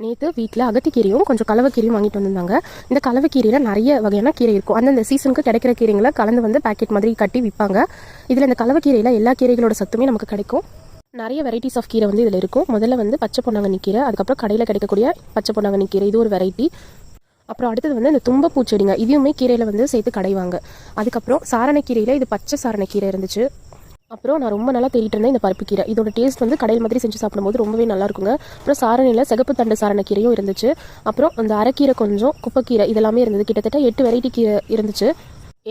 நேற்று வீட்டில் அகத்திக்கீரையும் கொஞ்சம் கலவைக்கீரையும் வாங்கிட்டு வந்திருந்தாங்க. இந்த கலவைக்கீரையில் நிறைய வகையான கீரை இருக்கும். அந்தந்த சீசனுக்கு கிடைக்கிற கீரைங்களை கலந்து வந்து பேக்கெட் மாதிரி கட்டி விற்பாங்க. இதில் இந்த கலவைக்கீரையில் எல்லா கீரைகளோட சத்துமே நமக்கு கிடைக்கும். நிறைய வெரைட்டிஸ் ஆஃப் கீரை வந்து இதில் இருக்கும். முதல்ல வந்து பச்சை பொன்னாங்கண்ணி கீரை, அதுக்கப்புறம் கடையில் கிடைக்கக்கூடிய பச்சை பொன்னாங்கண்ணி கீரை, இது ஒரு வெரைட்டி. அப்புறம் அடுத்தது வந்து இந்த தும்பப்பூ செடிங்க, இதையுமே கீரையில் வந்து சேர்த்து கடைவாங்க. அதுக்கப்புறம் சாரணக்கீரையில் இது பச்சை சாரணக்கீரை இருந்துச்சு. அப்புறம் நான் ரொம்ப நல்லா தேடிட்டு இருந்தேன் இந்த பருப்பு கீரை. இதோட டேஸ்ட் வந்து கடையில் மாதிரி செஞ்சு சாப்பிடும்போது ரொம்பவே நல்லா இருக்குங்க. அப்புறம் சாரணியில் சிகப்பு தண்டு சாரணக்கீரையும் இருந்துச்சு. அப்புறம் அந்த அரைக்கீரை, கொஞ்சம் குப்பைக்கீரை, இதெல்லாமே இருந்தது. கிட்டத்தட்ட 8 வெரைட்டி கீரை இருந்துச்சு.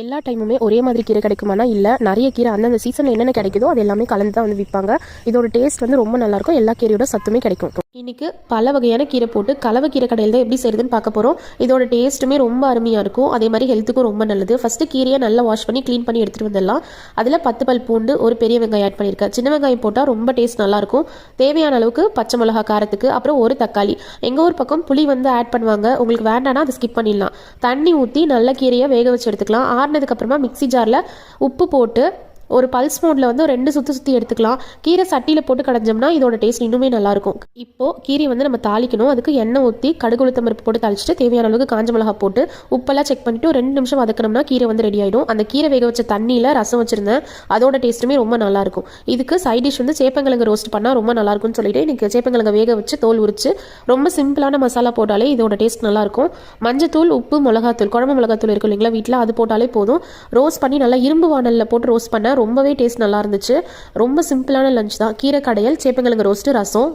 எல்லா டைமுமே ஒரே மாதிரி கீரை கிடைக்குமானா இல்லை, நிறைய கீரை அந்தந்த சீசனில் என்னென்ன கிடைக்குதோ அது எல்லாமே கலந்து தான் வந்து விற்பாங்க. இதோட டேஸ்ட் வந்து ரொம்ப நல்லாயிருக்கும். எல்லா கீரையோட சத்துமே கிடைக்கும். இன்னைக்கு பல வகையான கீரை போட்டு கலவை கீரை கடையில் தான் எப்படி செய்யுதுன்னு பார்க்க போகிறோம். இதோட டேஸ்ட்டுமே ரொம்ப அருமையாக இருக்கும். அதே மாதிரி ஹெல்த்துக்கும் ரொம்ப நல்லது. ஃபஸ்ட்டு கீரையை நல்லா வாஷ் பண்ணி க்ளீன் பண்ணி எடுத்துகிட்டு வந்துடலாம். அதில் 10 பல் பூண்டு, ஒரு பெரிய வெங்காயம் ஆட் பண்ணியிருக்கேன். சின்ன வெங்காயம் போட்டால் ரொம்ப டேஸ்ட் நல்லாயிருக்கும். தேவையான அளவுக்கு பச்சை மிளகா காரத்துக்கு, அப்புறம் ஒரு தக்காளி. எங்கள் ஊர் பக்கம் புளி வந்து ஆட் பண்ணுவாங்க. உங்களுக்கு வேண்டானா அதை ஸ்கிப் பண்ணிடலாம். தண்ணி ஊற்றி நல்ல கீரையை வேக வச்சு எடுத்துக்கலாம். ஆறுனதுக்கப்புறமா மிக்ஸி ஜாரில் உப்பு போட்டு ஒரு பல்ஸ் மோடில் வந்து 2 சுற்றி எடுத்துக்கலாம். கீரை சட்டியில் போட்டு கடைஞ்சோம்னா இதோட டேஸ்ட் இன்னுமே நல்லாயிருக்கும். இப்போது கீரை வந்து நம்ம தாளிக்கணும். அதுக்கு எண்ணெய் ஊற்றி கடுகு உளுத்தம் பருப்பு போட்டு தாளிச்சிட்டு தேவையான அளவுக்கு காஞ்ச மிளகா போட்டு உப்பெல்லாம் செக் பண்ணிவிட்டு 2 நிமிஷம் வதக்கணும்னா கீரை வந்து ரெடி ஆகிடும். அந்த கீரை வேக வச்ச தண்ணியில் ரசம் வச்சுருந்தேன். அதோட டேஸ்ட்டுமே ரொம்ப நல்லாயிருக்கும். இதுக்கு சைட் டிஷ் வந்து சேப்பங்கிழங்கு ரோஸ்ட் பண்ணால் ரொம்ப நல்லாயிருக்கும்னு சொல்லிட்டு எனக்கு சேப்பங்கிழங்கு வேக வச்சு தோல் உரிச்சு ரொம்ப சிம்பிளான மசாலா போட்டாலே இதோட டேஸ்ட் நல்லாயிருக்கும். மஞ்சத்தூள், உப்பு, மிளகாத்தூள், குழம்பு மிளகாத்தூள் இருக்கும் இல்லைங்களா வீட்டில், அது போட்டாலே போதும். ரோஸ்ட் பண்ணி நல்லா இரும்பு வானலில் போட்டு ரோஸ்ட் பண்ண ரொம்பவே டேஸ்ட் நல்லா இருந்துச்சு. ரொம்ப சிம்பிளான லஞ்ச் தான். கீரை கடையல், சேப்பங்கிழங்கு ரோஸ்ட்டு, ரசம்.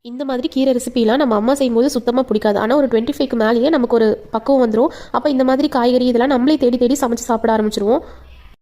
இந்த மாதிரி கீரை ரெசிபிலாம் நம்ம அம்மா செய்யும்போது சுத்தமாக பிடிக்காது. ஆனால் ஒரு 25க்கு மேலேயே நமக்கு ஒரு பக்குவம் வந்துடும். அப்போ இந்த மாதிரி காய்கறி இதெல்லாம் நம்மளே தேடி தேடி சமைச்சு சாப்பிட ஆரம்பிச்சிருவோம்.